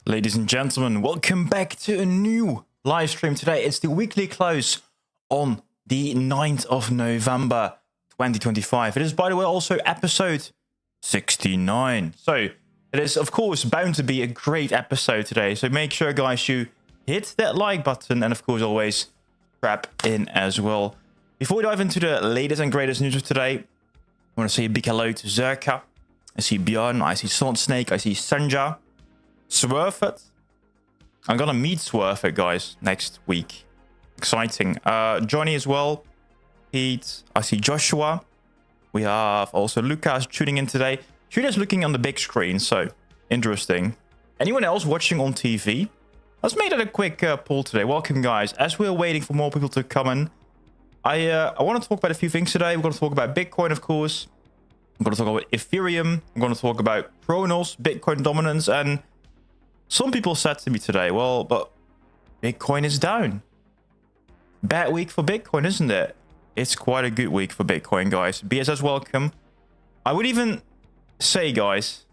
Ladies and gentlemen, welcome back to a new live stream today. It's the weekly close on the 9th of November 2025. It is, by the way, also episode 69. So it is, of course, bound to be a great episode today. So make sure, guys, you hit that like button and, of course, always strap in as well. Before we dive into the latest and greatest news of today, I want to say a big hello to Zerka. I see Björn, I see Salt Snake, I see Senja. Swerfit. I'm gonna meet Swerfit, guys, next week. Exciting. Johnny as well. Pete. I see Joshua. We have also Lucas tuning in today. Julia's looking on the big screen, so interesting. Anyone else watching on TV? Let's make that a quick poll today. Welcome, guys. As we're waiting for more people to come in, I want to talk about a few things today. We're going to talk about Bitcoin, of course. I'm going to talk about Ethereum. I'm going to talk about Cronos, Bitcoin dominance, and some people said to me today, well, but Bitcoin is down. Bad week for Bitcoin, isn't it? It's quite a good week for Bitcoin, guys. BSS, welcome. I would even say, guys,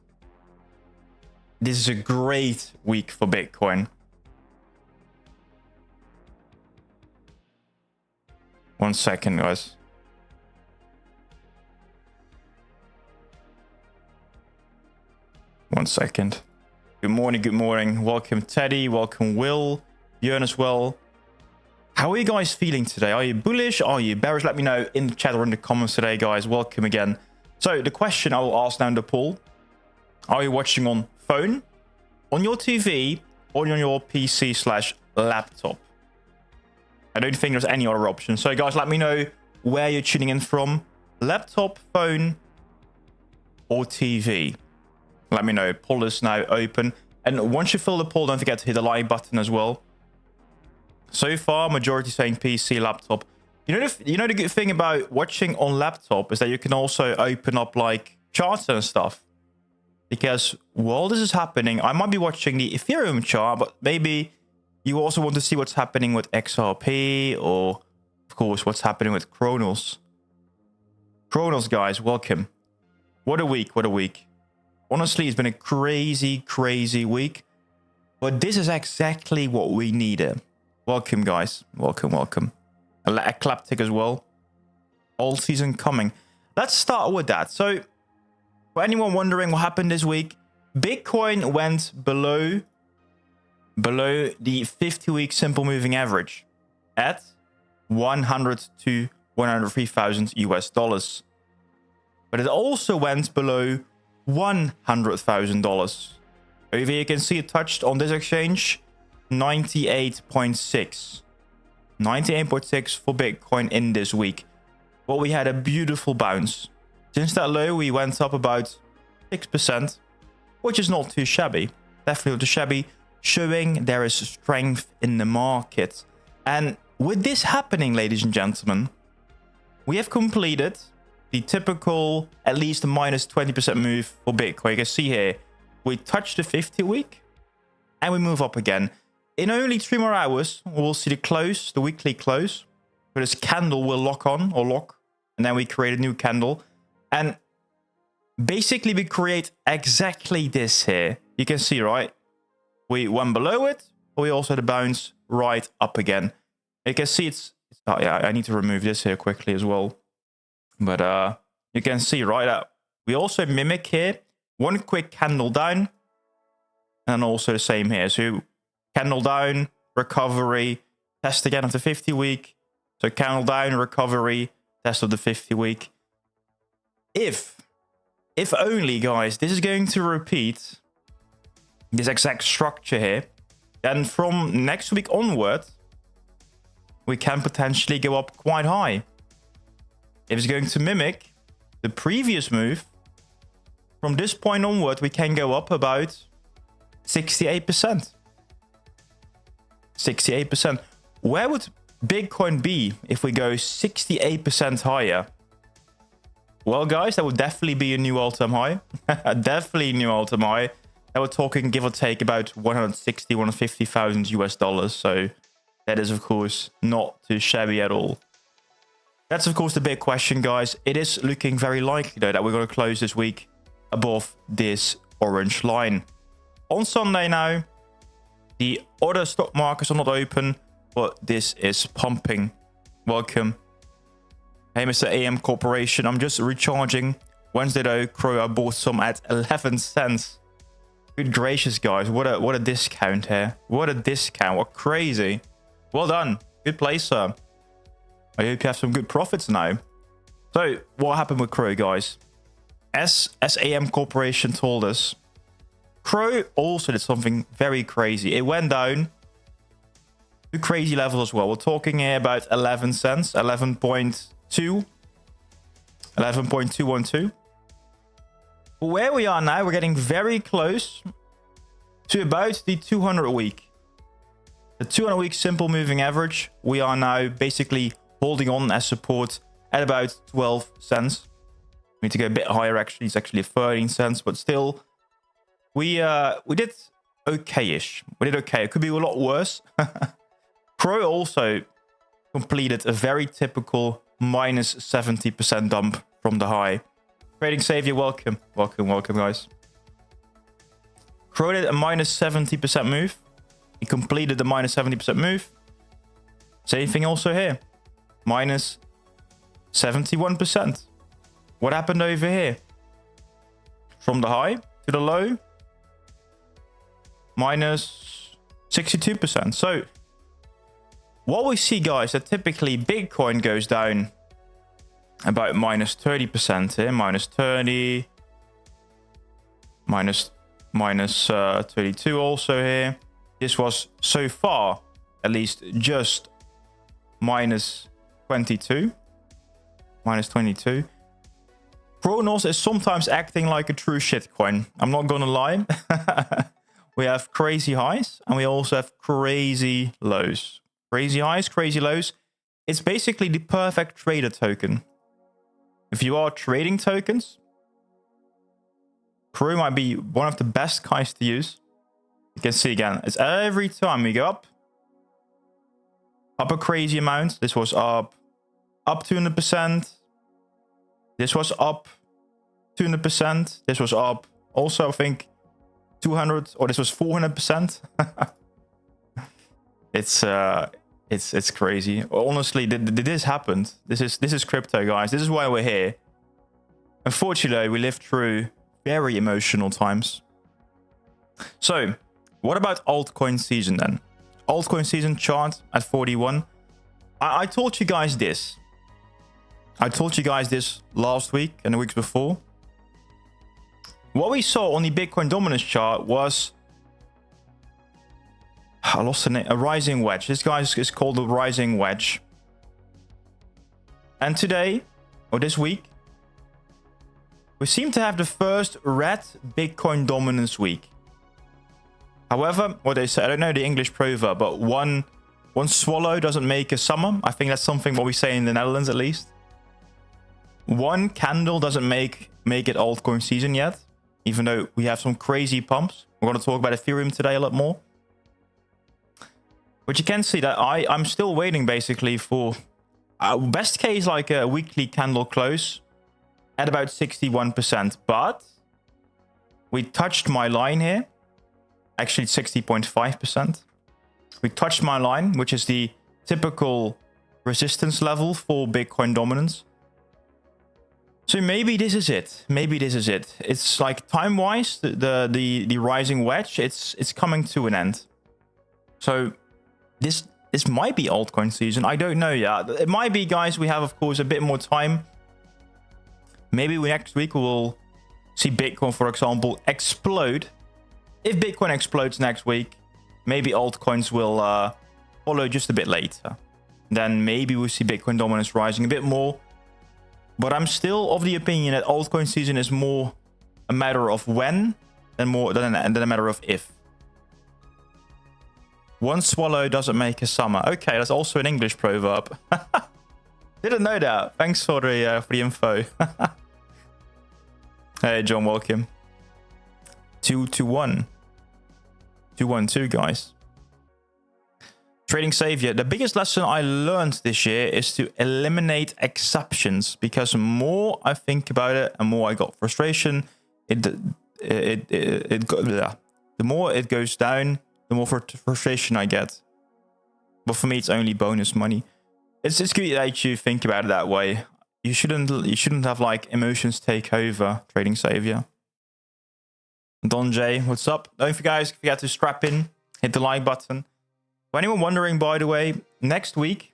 this is a great week for Bitcoin. One second, guys. One second. Good morning, good morning. Welcome, Teddy. Welcome, Will. Björn as well. How are you guys feeling today? Are you bullish? Are you bearish? Let me know in the chat or in the comments today, guys. Welcome again. So the question I will ask down the poll. Are you watching on phone, on your TV, or on your PC/laptop? I don't think there's any other option. So, guys, let me know where you're tuning in from. Laptop, phone, or TV. Let me know. Poll is now open. And once you fill the poll, don't forget to hit the like button as well. So far, majority saying PC, laptop. You know the good thing about watching on laptop is that you can also open up like charts and stuff. Because while this is happening, I might be watching the Ethereum chart, but maybe you also want to see what's happening with XRP or, of course, what's happening with Cronos. Cronos, guys, welcome. What a week, what a week. Honestly, it's been a crazy, crazy week. But this is exactly what we needed. Welcome, guys. Welcome, welcome. Eclectic as well. All season coming. Let's start with that. So, for anyone wondering what happened this week, Bitcoin went below the 50-week simple moving average at 100 to 103,000 US dollars. But it also went below $100,000. Over here you can see it touched on this exchange 98.6 for Bitcoin in this week. Well, we had a beautiful bounce. Since that low we went up about 6%, which is not too shabby. Definitely not too shabby, showing there is strength in the market. And with this happening, ladies and gentlemen, we have completed the typical at least a minus 20% move for Bitcoin. You can see here, we touch the 50-week and we move up again. In only 3 more hours, we'll see the close, the weekly close. So this candle will lock, and then we create a new candle. And basically we create exactly this here. You can see, right? We went below it, but we also had a bounce right up again. You can see oh yeah, I need to remove this here quickly as well. But you can see right out. We also mimic here. One quick candle down. And also the same here. So candle down, recovery, test again of the 50-week. So candle down, recovery, test of the 50-week. If only, guys, this is going to repeat this exact structure here, then from next week onward, we can potentially go up quite high. If it's going to mimic the previous move, from this point onward, we can go up about 68%. 68%. Where would Bitcoin be if we go 68% higher? Well, guys, that would definitely be a new all-time high. Definitely a new all-time high. And we're talking, give or take, about 160, 150,000 US dollars. So that is, of course, not too shabby at all. That's, of course, the big question, guys. It is looking very likely, though, that we're going to close this week above this orange line. On Sunday now, The other stock markets are not open, but this is pumping. Welcome. Hey, Mr. AM Corporation. I'm just recharging. Wednesday though, Crow, I bought some at 11 cents. Good gracious, guys. What a discount here. What a discount. What crazy. Well done. Good play, sir. I hope you have some good profits now. So, what happened with Crow, guys? As AM Corporation told us, Crow also did something very crazy. It went down to crazy levels as well. We're talking here about 11 cents, 11.2, 11.212. But where we are now, we're getting very close to about the 200 week. The 200 week simple moving average, we are now basically holding on as support at about 12 cents. We need to go a bit higher actually. It's actually 13 cents, but still we did okay-ish. We did okay. It could be a lot worse. Crow also completed a very typical minus 70% dump from the high. Trading Savior, welcome. Welcome, guys. Crow did a minus 70% move. He completed the minus 70% move. Same thing also here. Minus 71%. What happened over here? From the high to the low, minus 62%. So what we see, guys, that typically Bitcoin goes down about minus 30% here, minus 30, minus 32 also here. This was so far, at least, just minus 22. Minus 22. Cronos is sometimes acting like a true shitcoin. I'm not gonna lie. We have crazy highs and we also have crazy lows. Crazy highs, crazy lows. It's basically the perfect trader token. If you are trading tokens, Crow might be one of the best guys to use. You can see again, it's every time we go up a crazy amount. This was up 200%. This was up 200%. This was up also, I think, 200, or this was 400%. It's crazy. Honestly, this happened. This is crypto, guys. This is why we're here. Unfortunately, we lived through very emotional times. So, what about altcoin season then? Altcoin season chart at 41. I told you guys this. I told you guys this last week and the weeks before. What we saw on the Bitcoin dominance chart was, I lost the name, a rising wedge. This guy is called the rising wedge. And today, or this week, we seem to have the first red Bitcoin dominance week. However, what they say, I don't know the English proverb, but one swallow doesn't make a summer. I think that's something what we say in the Netherlands at least. One candle doesn't make it altcoin season yet, even though we have some crazy pumps. We're going to talk about Ethereum today a lot more. But you can see that I'm still waiting basically for best case like a weekly candle close at about 61%. But we touched my line here, actually 60.5%. We touched my line, which is the typical resistance level for Bitcoin dominance. So maybe this is it. Maybe this is it. It's like time-wise, the rising wedge, it's coming to an end. So this might be altcoin season. I don't know yet. It might be, guys. We have, of course, a bit more time. Maybe next week we'll see Bitcoin, for example, explode. If Bitcoin explodes next week, maybe altcoins will follow just a bit later. Then maybe we'll see Bitcoin dominance rising a bit more. But I'm still of the opinion that altcoin season is more a matter of when than a matter of if. One swallow doesn't make a summer. Okay, that's also an English proverb. Didn't know that. Thanks for the info. Hey, John, welcome. 2-1. 2-1-2, guys. Trading Savior. The biggest lesson I learned this year is to eliminate exceptions, because the more I think about it and more I got frustration, the more it goes down, the more frustration I get. But for me, it's only bonus money. It's good that you think about it that way. You shouldn't have like emotions take over, Trading Savior. Don J, what's up? Don't forget to strap in, hit the like button. For anyone wondering, by the way, next week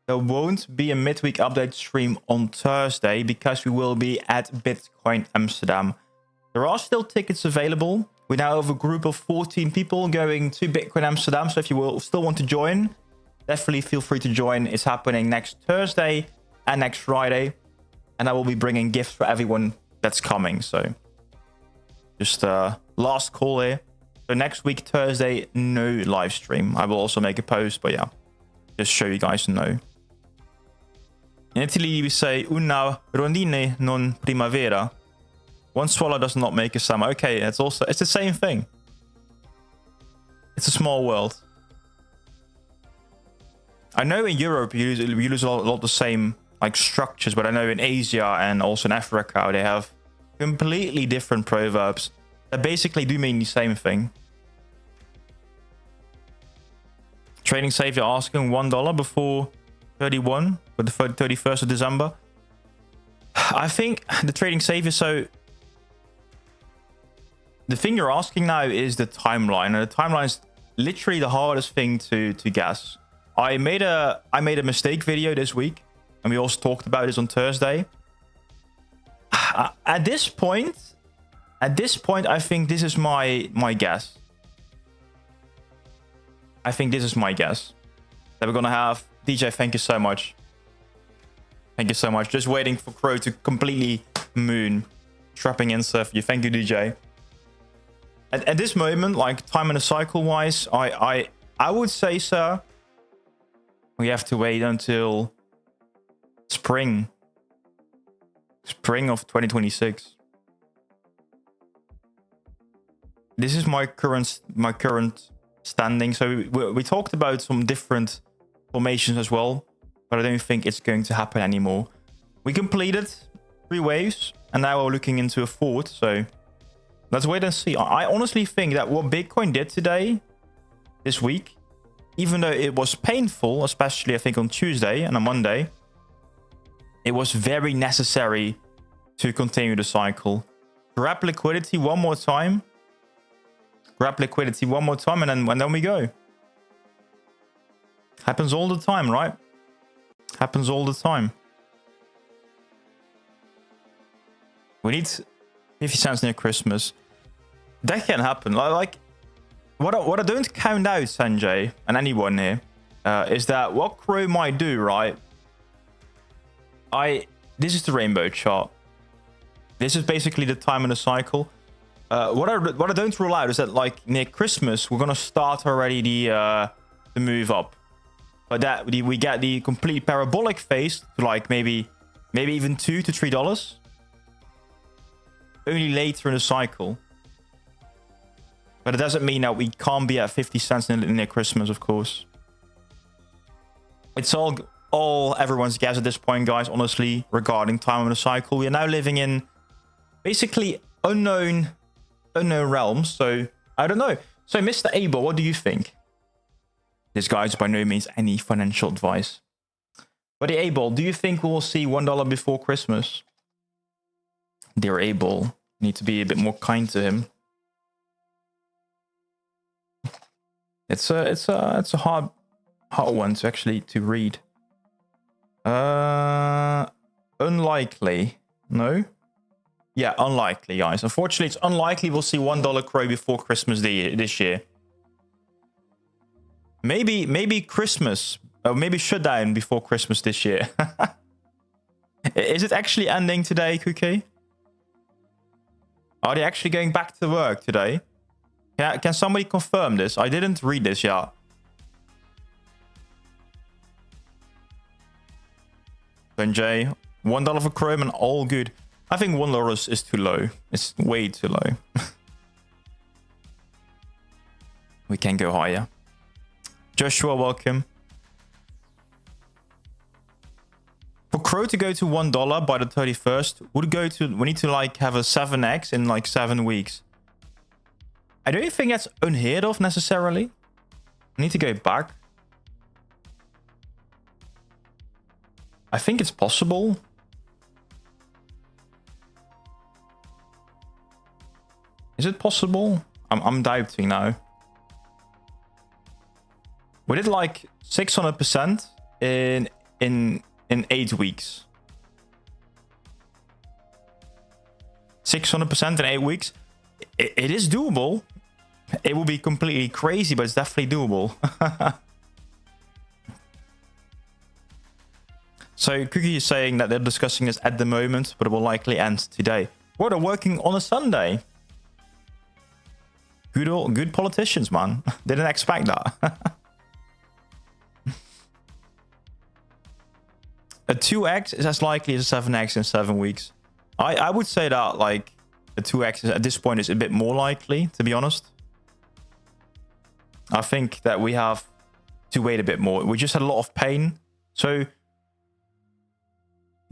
there won't be a midweek update stream on Thursday because we will be at Bitcoin Amsterdam. There are still tickets available. We now have a group of 14 people going to Bitcoin Amsterdam. So if you will still want to join, definitely feel free to join. It's happening next Thursday and next Friday. And I will be bringing gifts for everyone that's coming. So just last call here. So next week, Thursday, no live stream. I will also make a post, but yeah, just show you guys to know. In Italy, we say una rondine non primavera. One swallow does not make a summer. Okay, it's the same thing. It's a small world. I know in Europe you use a lot of the same like structures, but I know in Asia and also in Africa they have completely different proverbs that basically do mean the same thing. Trading Savior asking $1 before 31 for the 31st of December. I think the Trading Savior, so the thing you're asking now is the timeline, and the timeline is literally the hardest thing to guess. I made a mistake video this week, and we also talked about this on Thursday. At this point, I think this is my guess. I think this is my guess that we're gonna have DJ. Thank you so much. Thank you so much. Just waiting for Crow to completely moon, trapping in for you. Thank you, DJ. At this moment, like time in a cycle wise, I would say, sir, we have to wait until spring of 2026. This is my current standing. So we talked about some different formations as well, but I don't think it's going to happen anymore. We completed 3 waves, and now we're looking into a 4th. So let's wait and see. I honestly think that what Bitcoin did this week, even though it was painful, especially I think on Tuesday and on Monday, it was very necessary to continue the cycle. Grab liquidity one more time. And then we go. Happens all the time, right? Happens all the time. We need 50 cents near Christmas. That can happen. Like what I don't count out, Sanjay, and anyone here, is that what Crow might do, right? This is the rainbow chart. This is basically the time in the cycle. What I don't rule out is that like near Christmas we're gonna start already the move up, but that we get the complete parabolic phase to like maybe even $2 to $3 only later in the cycle. But it doesn't mean that we can't be at 50 cents near Christmas, of course. It's all everyone's guess at this point, guys, honestly, regarding time of the cycle. We are now living in basically unknown realms, so I don't know. So Mr. Abel, what do you think? This guy's by no means any financial advice. But Abel, do you think we'll see $1 before Christmas? Dear Abel, need to be a bit more kind to him. It's a hard one to actually read. Unlikely. No? Yeah, unlikely, guys. Unfortunately, it's unlikely we'll see $1 Crow before Christmas this year. Maybe Christmas. Maybe shutdown before Christmas this year. Is it actually ending today, Cookie? Are they actually going back to work today? Can somebody confirm this? I didn't read this yet. Jay, $1 for Chrome and all good. I think $1 is too low. It's way too low. We can go higher. Joshua, welcome. For Crow to go to $1 by the 31st, we need to like have a 7x in like 7 weeks. I don't think that's unheard of necessarily. I need to go back. I think it's possible. Is it possible? I'm doubting now. We did like 600% in 8 weeks. 600% in 8 weeks. It is doable. It will be completely crazy, but it's definitely doable. So Cookie is saying that they're discussing this at the moment, but it will likely end today. Well, they're working on a Sunday. Good politicians, man. Didn't expect that. A 2x is as likely as a 7x in 7 weeks. I would say that like a 2x at this point is a bit more likely, to be honest. I think that we have to wait a bit more. We just had a lot of pain. So,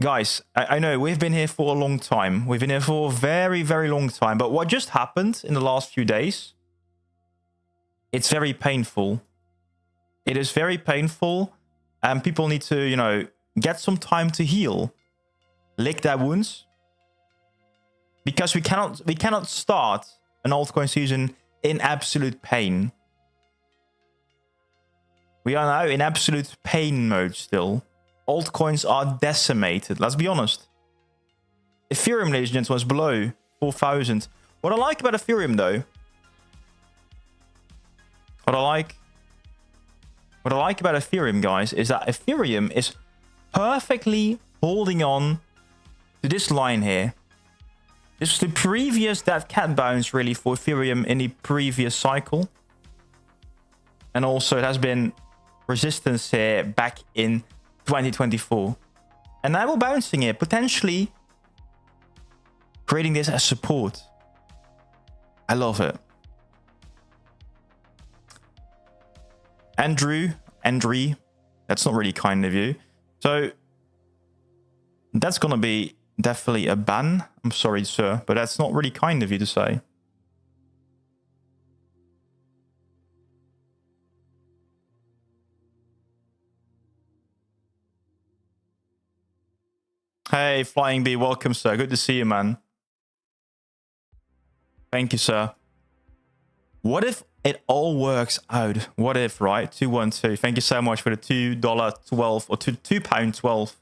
guys, I know we've been here for a long time. We've been here for a very, very long time. But what just happened in the last few days, it's very painful. It is very painful. And people need to, you know, get some time to heal. Lick their wounds. Because we cannot start an altcoin season in absolute pain. We are now in absolute pain mode still. Altcoins are decimated, let's be honest. Ethereum, ladies and gentlemen, is below 4,000. What I like about Ethereum, though, what I like about Ethereum, guys, is that Ethereum is perfectly holding on to this line here. This was the previous dead cat bounce, really, for Ethereum in the previous cycle. And also, it has been resistance here back in 2024. And now we're bouncing here, potentially creating this as support. I love it. Andrew, that's not really kind of you. So that's gonna be definitely a ban. I'm sorry, sir, but that's not really kind of you to say. Hey, Flying Bee, welcome, sir. Good to see you, man. Thank you, sir. What if it all works out? What if, right? 212. Thank you so much for the $2.12 or £2.12.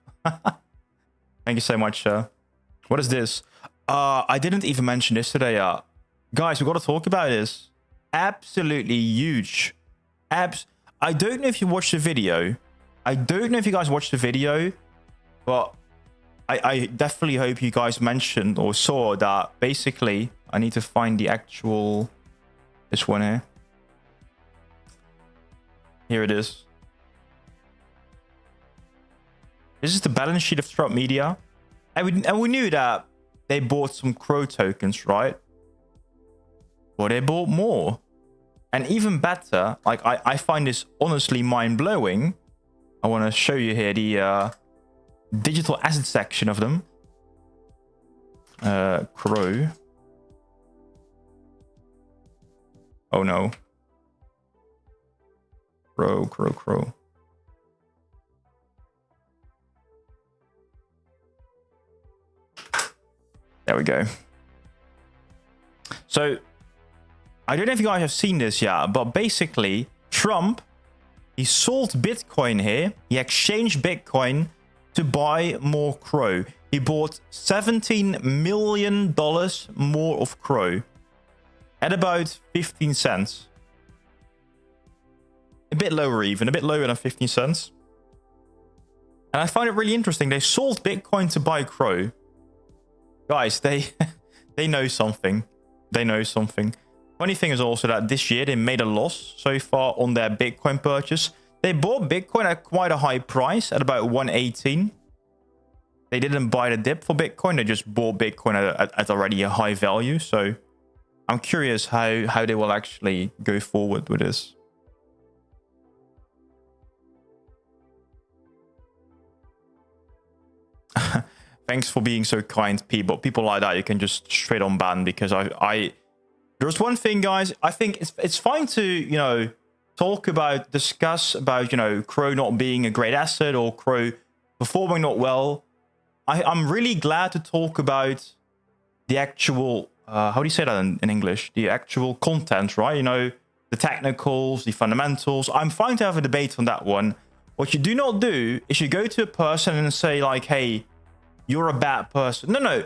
Thank you so much, sir. What is this? I didn't even mention this today. Guys, we've got to talk about this. Absolutely huge. I don't know if you watched the video. I don't know if you guys watched the video, but I definitely hope you guys mentioned or saw that basically I need to find the actual... This one here. Here it is. This is the balance sheet of Trump Media. And we knew that they bought some CRO tokens, right? But they bought more. And even better, like I find this honestly mind-blowing. I want to show you here the digital asset section of them. CRO. Oh no. CRO. There we go. So, I don't know if you guys have seen this yet, but basically, Trump, he sold Bitcoin here. He exchanged Bitcoin to buy more CRO. He bought $17 million more of CRO at about 15 cents. A bit lower even, a bit lower than 15 cents. And I find it really interesting. They sold Bitcoin to buy CRO. Guys, they know something. They know something. Funny thing is also that this year they made a loss so far on their Bitcoin purchase. They bought Bitcoin at quite a high price, at about 118. They didn't buy the dip for Bitcoin. They just bought Bitcoin at already a high value. So I'm curious how they will actually go forward with this. Thanks for being so kind, people. People like that you can just straight on ban, because There's one thing, guys. I think it's fine to, you know, discuss about, you know, CRO not being a great asset or CRO performing not well. I'm really glad to talk about the actual, how do you say that in English? The actual content, right? You know, the technicals, the fundamentals. I'm fine to have a debate on that one. What you do not do is you go to a person and say like, hey, you're a bad person. No.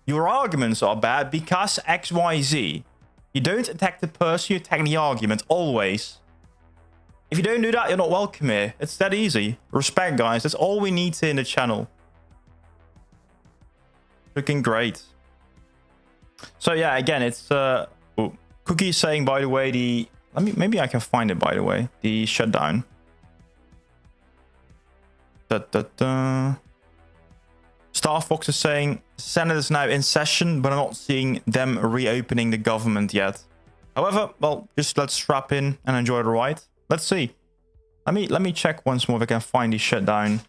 Your arguments are bad because X, Y, Z. You don't attack the person, you attack the argument, always. If you don't do that, you're not welcome here. It's that easy. Respect, guys. That's all we need in the channel. Looking great. So yeah, again, it's Cookie is saying, by the way, maybe I can find it, by the way, the shutdown. Star Fox is saying Senate is now in session, but I'm not seeing them reopening the government yet. However, well, just let's strap in and enjoy the ride. Let's see. Let me check once more if I can find the shutdown.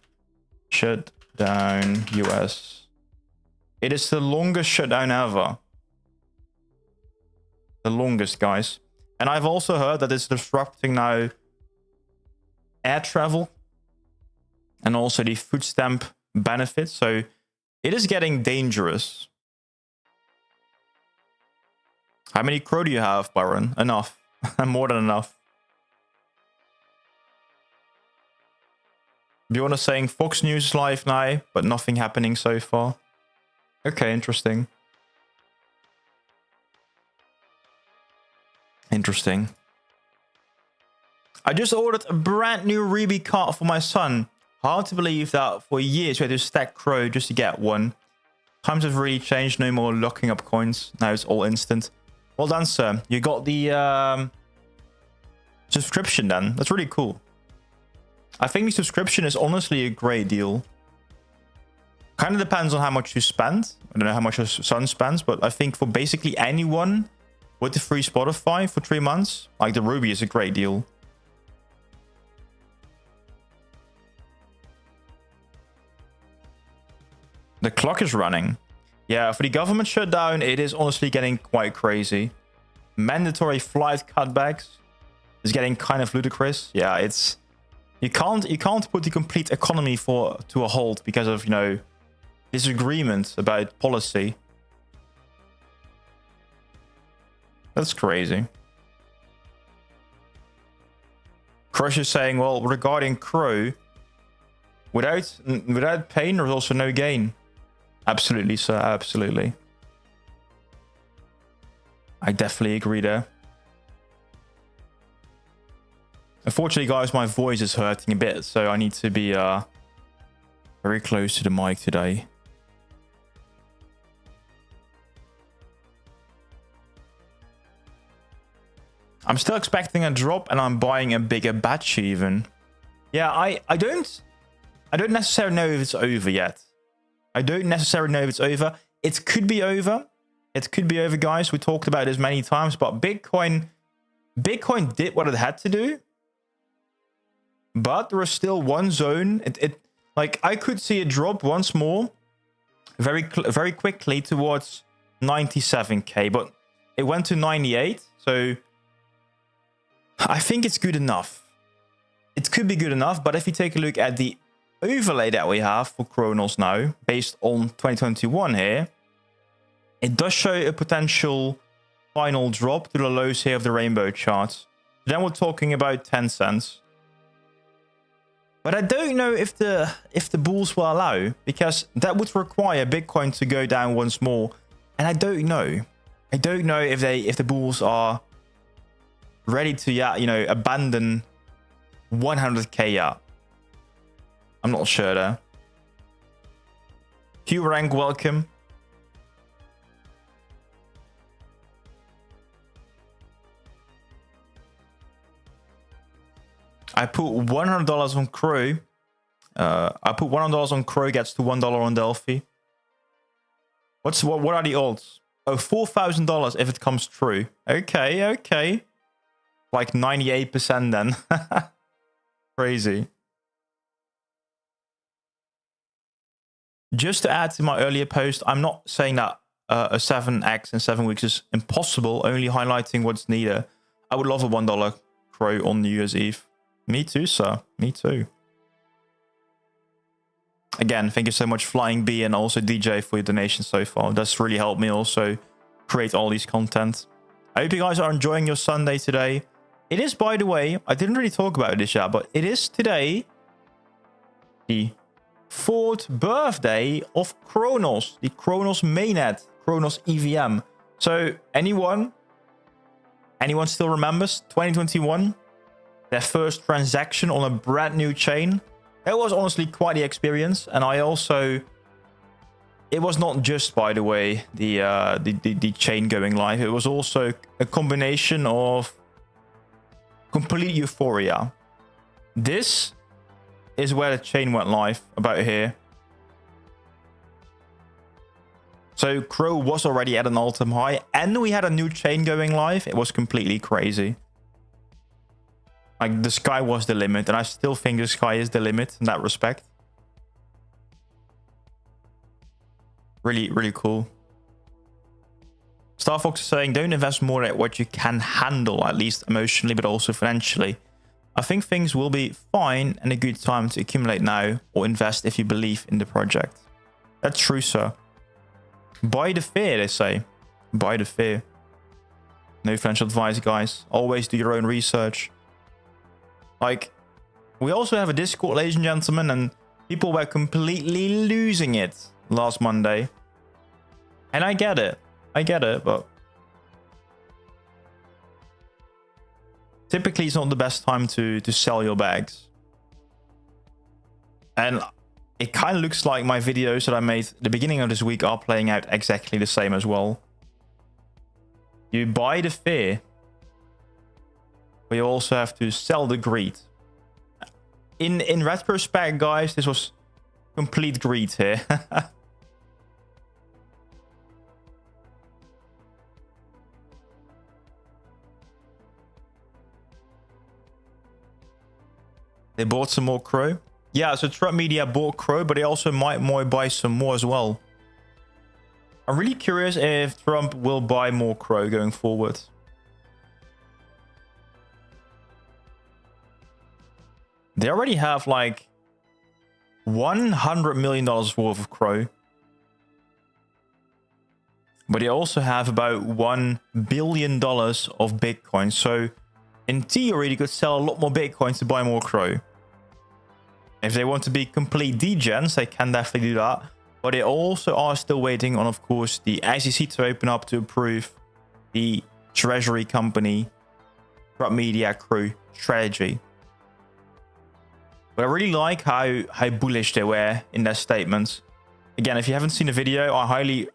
Shutdown US. It is the longest shutdown ever. The longest, guys. And I've also heard that it's disrupting now air travel and also the food stamp benefits. So it is getting dangerous. How many CRO do you have, Byron? Enough. More than enough. Bjorn is saying Fox News is live now, but nothing happening so far. Okay, interesting. Interesting. I just ordered a brand new Ruby card for my son. Hard to believe that for years we had to stack CRO just to get one. Times have really changed. No more locking up coins. Now it's all instant. Well done, sir. You got the subscription then. That's really cool. I think the subscription is honestly a great deal. Kind of depends on how much you spend. I don't know how much your son spends, but I think for basically anyone with the free Spotify for 3 months, like the Ruby is a great deal. The clock is running. Yeah, for the government shutdown, it is honestly getting quite crazy. Mandatory flight cutbacks is getting kind of ludicrous. Yeah, it's you can't put the complete economy to a halt because of, you know, disagreement about policy. That's crazy. Crush is saying, well, regarding CRO, without pain, there's also no gain. Absolutely, sir. Absolutely. I definitely agree there. Unfortunately, guys, my voice is hurting a bit, so I need to be very close to the mic today. I'm still expecting a drop, and I'm buying a bigger batch even. Yeah, I don't necessarily know if it's over yet. I don't necessarily know if it's over. It could be over. It could be over, guys. We talked about this many times, but Bitcoin did what it had to do. But there is still one zone. Like I could see it drop once more, very quickly towards 97k, but it went to 98. So I think it's good enough. It could be good enough, but if you take a look at the overlay that we have for Cronos now, based on 2021 here, it does show a potential final drop to the lows here of the rainbow charts. Then we're talking about 10 cents. But I don't know if the bulls will allow, because that would require Bitcoin to go down once more. And I don't know. I don't know if the bulls are ready to, you know, abandon 100k yet. I'm not sure there. Q rank, welcome. I put $100 on CRO. I put $100 on CRO, gets to $1 on Delphi. What are the odds? Oh, $4,000 if it comes true. Okay. Like 98% then. Crazy. Just to add to my earlier post, I'm not saying that a 7x in 7 weeks is impossible, only highlighting what's needed. I would love a $1 CRO on New Year's Eve. Me too, sir. Me too. Again, thank you so much, Flying B and also DJ, for your donation so far. That's really helped me also create all these content. I hope you guys are enjoying your Sunday today. It is, by the way, I didn't really talk about this yet, but it is today the 4th birthday of Cronos, the Cronos mainnet, Cronos EVM. So anyone still remembers 2021? Their first transaction on a brand new chain? It was honestly quite the experience. And I also, it was not just, by the way, the chain going live. It was also a combination of complete euphoria. This is where the chain went live, about here. So CRO was already at an all-time high, and we had a new chain going live. It was completely crazy. Like, the sky was the limit, and I still think the sky is the limit in that respect. Really, really cool. Star Fox is saying, don't invest more at what you can handle, at least emotionally, but also financially. I think things will be fine and a good time to accumulate now or invest if you believe in the project. That's true, sir. Buy the fear, they say. Buy the fear. No financial advice, guys. Always do your own research. Like, we also have a Discord, ladies and gentlemen, and people were completely losing it last Monday. And I get it. I get it, but typically it's not the best time to sell your bags. And it kind of looks like my videos that I made at the beginning of this week are playing out exactly the same as well. You buy the fear, but you also have to sell the greed. In retrospect, guys, this was complete greed here. They bought some more CRO. Yeah, so Trump Media bought CRO, but they also might buy some more as well. I'm really curious if Trump will buy more CRO going forward. They already have like $100 million worth of CRO. But they also have about $1 billion of Bitcoin. So in theory, they could sell a lot more Bitcoin to buy more CRO. If they want to be complete degens, they can definitely do that. But they also are still waiting on, of course, the SEC to open up to approve the treasury company Trump Media CRO strategy. But I really like how bullish they were in their statements. Again, if you haven't seen the video, I highly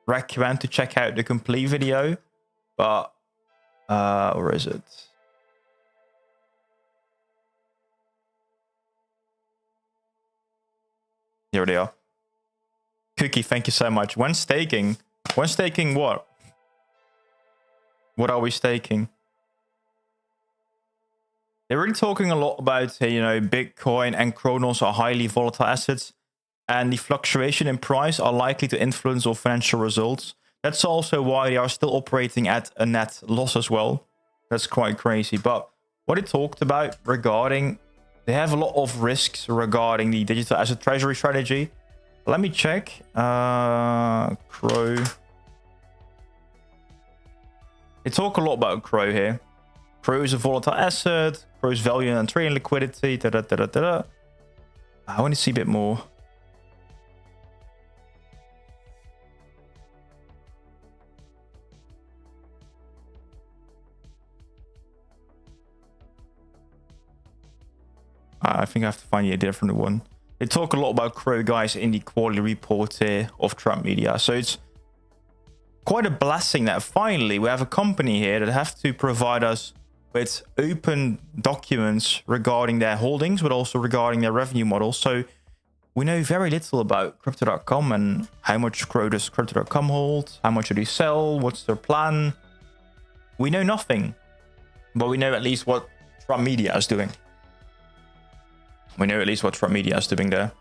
recommend to check out the complete video. But where is it? Here they are. Cookie, thank you so much. When staking? When staking what? What are we staking? They're really talking a lot about, you know, Bitcoin and Cronos are highly volatile assets, and the fluctuation in price are likely to influence our financial results. That's also why they are still operating at a net loss as well. That's quite crazy. But what it talked about regarding, they have a lot of risks regarding the digital asset treasury strategy. Let me check. CRO. They talk a lot about CRO here. CRO is a volatile asset. CRO's value and trading liquidity. I want to see a bit more. I think I have to find you a different one. They talk a lot about CRO, guys, in the quarterly report here of Trump Media. So it's quite a blessing that finally we have a company here that have to provide us with open documents regarding their holdings, but also regarding their revenue model. So we know very little about Crypto.com and how much CRO does Crypto.com hold, how much do they sell, what's their plan. We know nothing, but we know at least what Trump Media is doing. We know at least what Trump Media is doing there.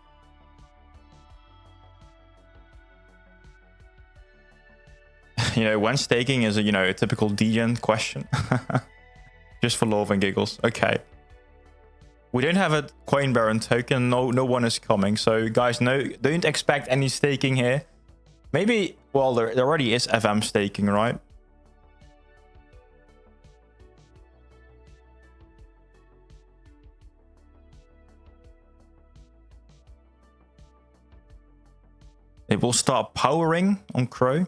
You know, when staking is a typical DGen question. Just for love and giggles. Okay. We don't have a coin baron token. No one is coming. So guys, don't expect any staking here. Maybe, well, there already is FM staking, right? It will start powering on CRO.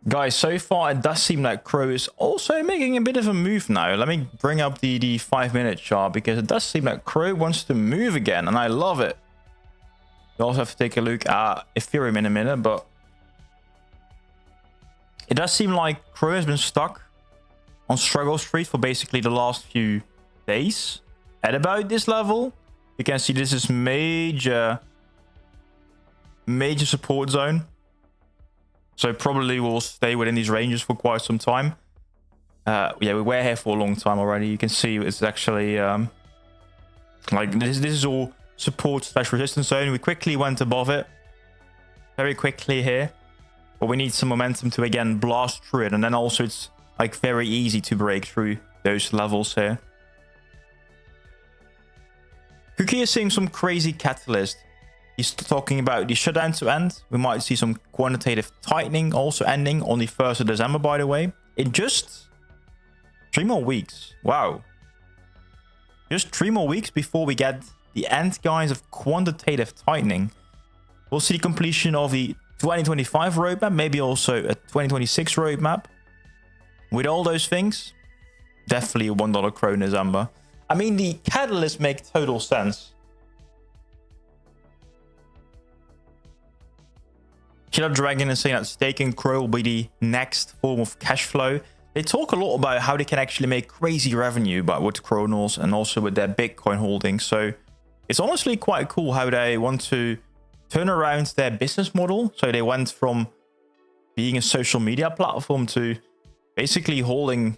Guys, so far it does seem like CRO is also making a bit of a move now. Let me bring up the 5-minute chart, because it does seem like CRO wants to move again, and I love it. You also have to take a look at Ethereum in a minute, but it does seem like CRO has been stuck on struggle street for basically the last few days. At about this level, you can see this is major support zone. So probably we'll stay within these ranges for quite some time. Yeah, we were here for a long time already. You can see it's actually like this is all support / resistance zone. We quickly went above it very quickly here, but we need some momentum to again blast through it, and then also it's like very easy to break through those levels here. Cookie is seeing some crazy catalyst. He's talking about the shutdown to end. We might see some quantitative tightening also ending on the 1st of December, by the way. In just 3 more weeks. Wow. Just 3 more weeks before we get the end, guys, of quantitative tightening. We'll see the completion of the 2025 roadmap, maybe also a 2026 roadmap. With all those things, definitely a $1 CRO in December. I mean, the catalysts make total sense. Killer Dragon is saying that staking CRO will be the next form of cash flow. They talk a lot about how they can actually make crazy revenue with Cronos and also with their Bitcoin holdings. So it's honestly quite cool how they want to turn around their business model. So they went from being a social media platform to basically holding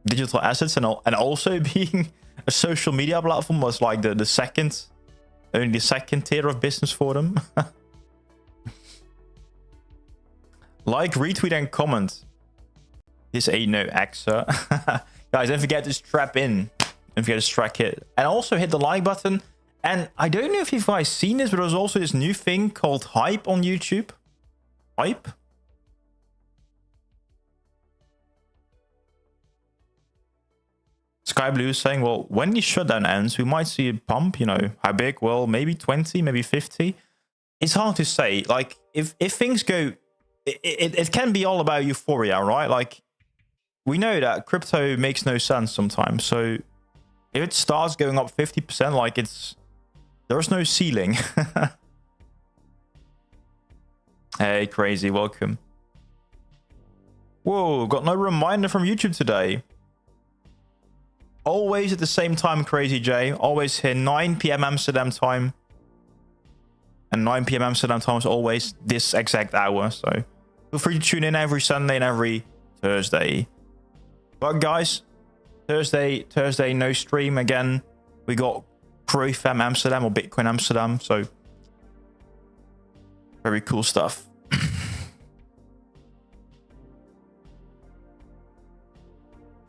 digital assets and also being a social media platform was like only the second tier of business for them. Like, retweet, and comment. This ain't no AXA. Guys, don't forget to strap in. Don't forget to strike it. And also hit the like button. And I don't know if you guys seen this, but there's also this new thing called Hype on YouTube. Hype? Sky Blue is saying, well, when the shutdown ends, we might see a pump. You know, how big? Well, maybe 20, maybe 50. It's hard to say. Like, if things go... It can be all about euphoria, right? Like, we know that crypto makes no sense sometimes. So if it starts going up 50%, like there's no ceiling. Hey, Crazy, welcome. Whoa, got no reminder from YouTube today. Always at the same time, Crazy J. Always here, 9 p.m. Amsterdam time. And 9 p.m. Amsterdam time is always this exact hour. So feel free to tune in every Sunday and every Thursday. But guys, Thursday no stream again. We got ProFam Amsterdam or Bitcoin Amsterdam. So very cool stuff.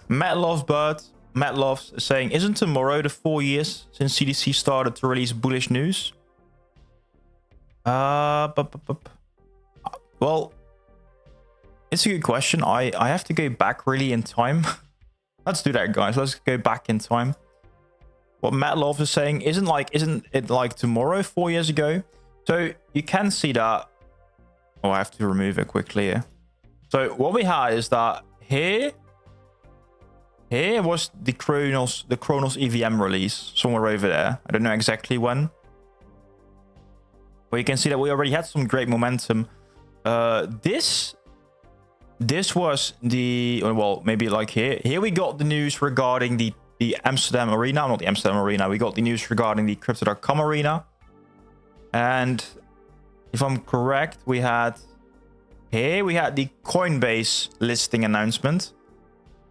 Matt Lovebird. Matt Loves is saying, isn't tomorrow the 4 years since CDC started to release bullish news? Well, it's a good question. I have to go back really in time. Let's do that, guys. Let's go back in time. What Matt Love is saying isn't it like tomorrow 4 years ago? So you can see that. Oh, I have to remove it quickly here. So what we had is that here was the Cronos EVM release somewhere over there. I don't know exactly when. But you can see that we already had some great momentum. This was the, well, maybe like here. Here we got the news regarding the Amsterdam arena. Not the Amsterdam arena. We got the news regarding the Crypto.com arena. And if I'm correct, we had the Coinbase listing announcement.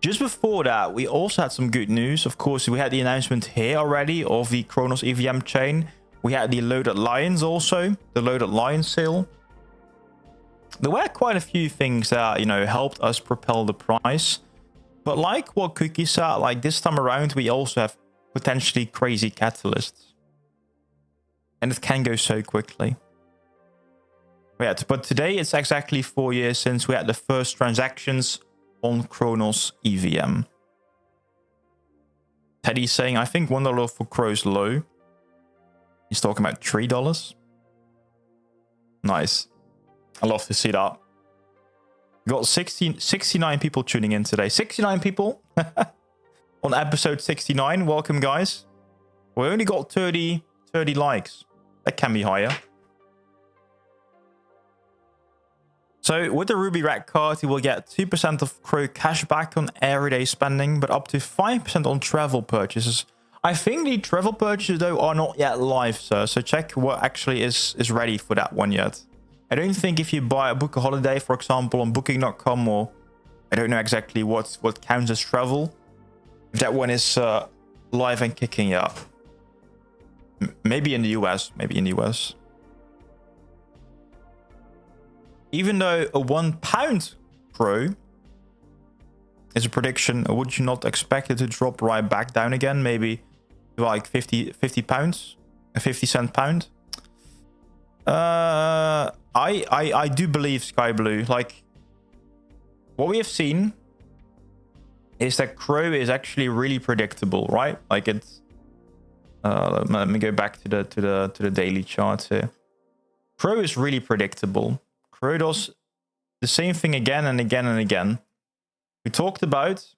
Just before that, we also had some good news. Of course, we had the announcement here already of the Cronos EVM chain. We had the Loaded Lions also, the Loaded Lion sale. There were quite a few things that, you know, helped us propel the price. But like what Cookie said, like this time around, we also have potentially crazy catalysts. And it can go so quickly. Yeah, but today it's exactly 4 years since we had the first transactions on Cronos EVM. Teddy's saying, I think $1 for Crow's low. He's talking about $3. Nice. I love to see that. Got 69 people tuning in today. 69 people on episode 69. Welcome, guys. We only got 30 likes. That can be higher. So with the Ruby Rat card, you will get 2% of Crow cashback on everyday spending, but up to 5% on travel purchases. I think the travel purchases, though, are not yet live, sir. So check what actually is ready for that one yet. I don't think if you book a holiday, for example, on booking.com, or I don't know exactly what counts as travel, that one is live and kicking, yeah. Maybe in the US, Even though a £1 Crow is a prediction, would you not expect it to drop right back down again? Maybe like 50 pounds, a 50-cent pound. I do believe Sky Blue. Like what we have seen is that Crow is actually really predictable, right? Like it's. Let me go back to the daily chart here. Crow is really predictable. Crow does the same thing again and again and again. We talked about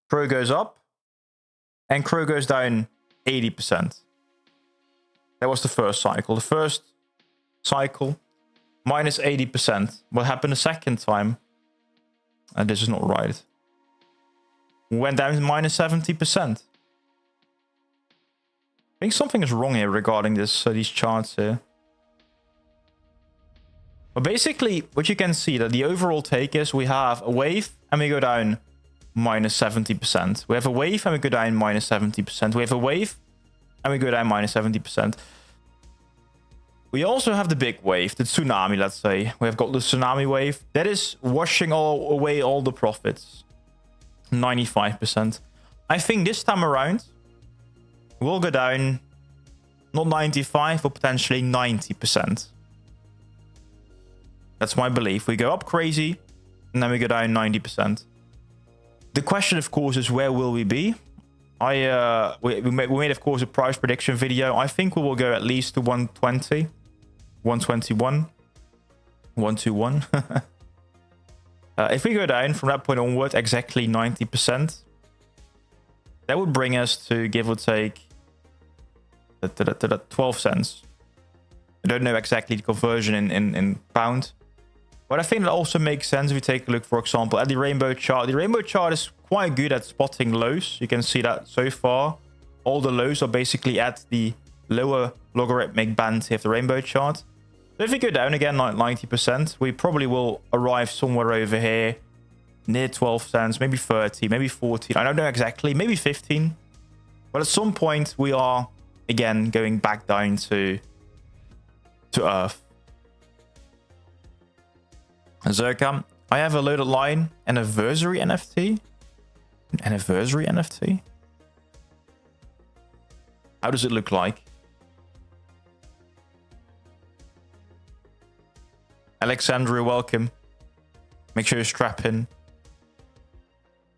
Crow goes up and Crow goes down 80%. That was the first cycle. The first cycle, minus 80%. What happened the second time? And this is not right. Went down to minus 70%. I think something is wrong here regarding this these charts here. But basically, what you can see that the overall take is we have a wave and we go down minus 70%. We have a wave and we go down minus 70%. We have a wave and we go down minus 70%. We also have the big wave, the tsunami, let's say. We have got the tsunami wave. That is washing away all the profits. 95%. I think this time around, we'll go down not 95, but potentially 90%. That's my belief. We go up crazy, and then we go down 90%. The question, of course, is where will we be? We made, of course, a price prediction video. I think we will go at least to 120, 121, 121. If we go down from that point onward, exactly 90%, that would bring us to, give or take, 12 cents. I don't know exactly the conversion in pound. But I think that also makes sense if we take a look, for example, at the rainbow chart. The rainbow chart is quite good at spotting lows. You can see that so far, all the lows are basically at the lower logarithmic band here of the rainbow chart. So if we go down again, like 90%, we probably will arrive somewhere over here, near 12 cents, maybe 30, maybe 14. I don't know exactly, maybe 15. But at some point, we are, again, going back down to Earth. Zerka, I have a loaded line anniversary NFT. An anniversary NFT? How does it look like? Alexandria, welcome. Make sure you strap in.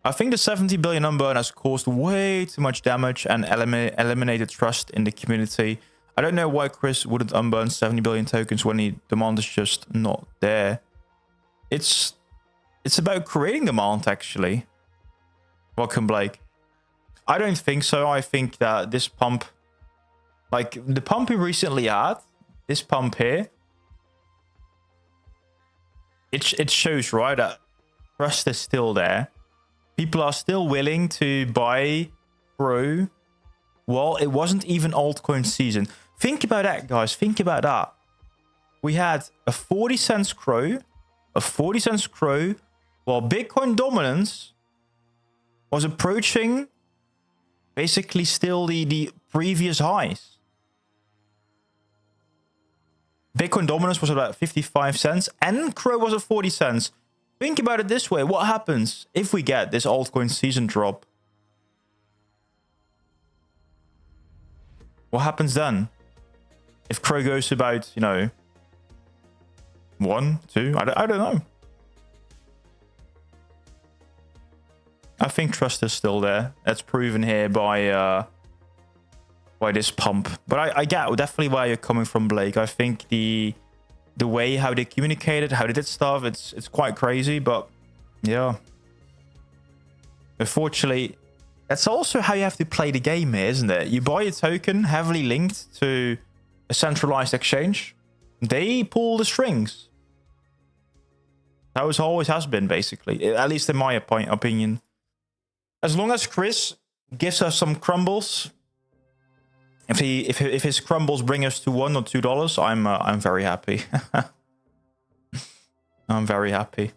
I think the 70 billion unburn has caused way too much damage and eliminated trust in the community. I don't know why Chris wouldn't unburn 70 billion tokens when the demand is just not there. It's about creating demand, actually. Welcome, Blake. I don't think so. I think that this pump, like the pump we recently had, this pump here, it shows, right, that trust is still there. People are still willing to buy Crow. Well, it wasn't even altcoin season. Think about that, guys. Think about that. We had a 40 cents Crow, while Bitcoin dominance was approaching basically still the previous highs. Bitcoin dominance was about 55 cents and CRO was at 40 cents. Think about it this way. What happens if we get this altcoin season drop? What happens then? If CRO goes about, you know, 1, 2, I don't know. I think trust is still there. That's proven here by this pump. But I get definitely where you're coming from, Blake. I think the way how they communicated, how they did stuff, it's quite crazy. But yeah, unfortunately, that's also how you have to play the game here, isn't it? You buy a token heavily linked to a centralized exchange. They pull the strings. That was always has been, basically, at least in my opinion. As long as Chris gives us some crumbles, if his crumbles bring us to $1 or $2, I'm very happy. I'm very happy.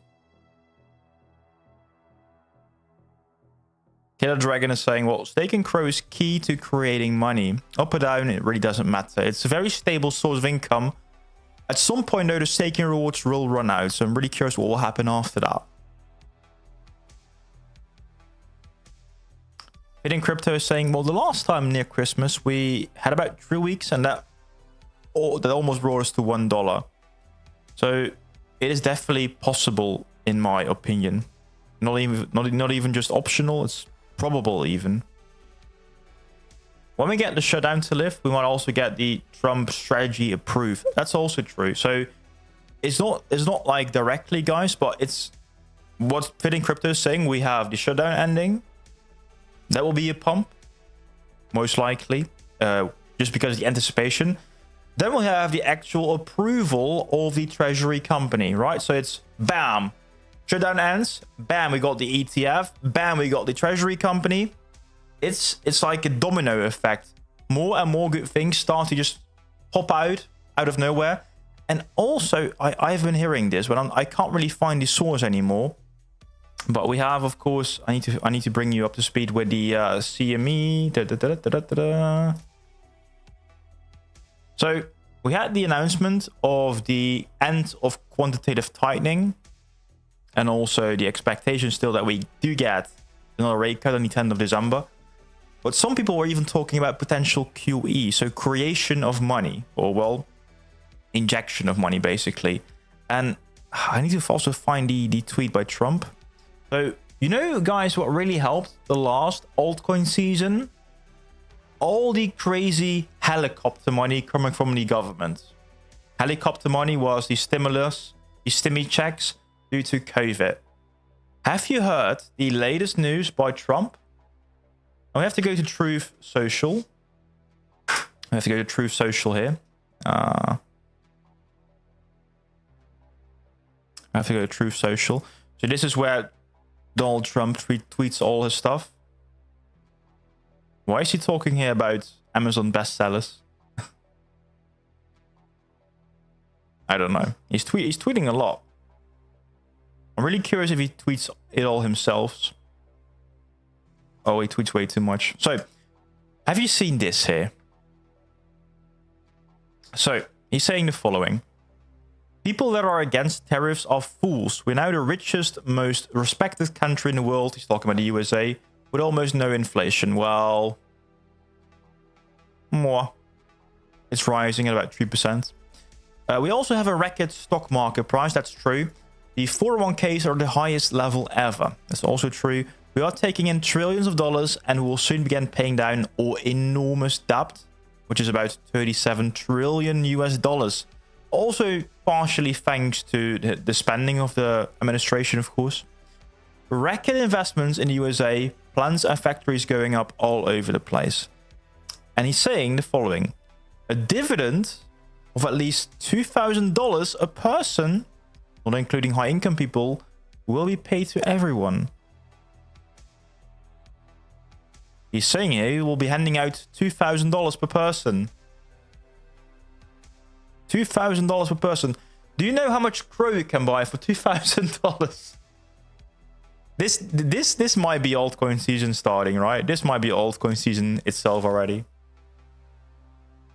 Killer Dragon is saying, well, staking CRO is key to creating money. Up or down, it really doesn't matter. It's a very stable source of income. At some point, though, the staking rewards will run out. So I'm really curious what will happen after that. Hidden Crypto is saying, well, the last time near Christmas, we had about 3 weeks, and that almost brought us to $1. So it is definitely possible, in my opinion. Not even just optional, it's probable even. When we get the shutdown to lift, we might also get the Trump strategy approved. That's also true. So it's not like directly, guys, but it's what Hidden Crypto is saying. We have the shutdown ending. That will be a pump, most likely, just because of the anticipation. Then we'll have the actual approval of the treasury company, right? So it's bam, shutdown ends, bam, we got the ETF, bam, we got the treasury company. It's like a domino effect. More and more good things start to just pop out of nowhere. And also, I've been hearing this, but I can't really find the source anymore. But we have, of course, I need to bring you up to speed with the CME. So we had the announcement of the end of quantitative tightening, and also the expectation still that we do get another rate cut on the 10th of December. But some people were even talking about potential QE, so creation of money, or well, injection of money, basically. And I need to also find the tweet by Trump. So, you know, guys, what really helped the last altcoin season? All the crazy helicopter money coming from the government. Helicopter money was the stimulus, the stimmy checks due to COVID. Have you heard the latest news by Trump? We have to go to Truth Social. We have to go to Truth Social here. I have to go to Truth Social. So this is where Donald Trump tweets all his stuff. Why is he talking here about Amazon bestsellers? I don't know. He's tweeting a lot. I'm really curious if he tweets it all himself. Oh, he tweets way too much. So, have you seen this here? So, he's saying the following. People that are against tariffs are fools. We're now the richest, most respected country in the world. He's talking about the USA. With almost no inflation. Well, more. It's rising at about 3%. We also have a record stock market price. That's true. The 401ks are the highest level ever. That's also true. We are taking in trillions of dollars and we will soon begin paying down our enormous debt, which is about 37 trillion US dollars. Also partially thanks to the spending of the administration, of course. Record investments in the USA, plants and factories going up all over the place. And he's saying the following. A dividend of at least $2,000 a person, not including high income people, will be paid to everyone. He's saying here he will be handing out $2,000 per person. $2,000 per person. Do you know how much CRO you can buy for $2,000? This might be altcoin season starting, right? This might be altcoin season itself already.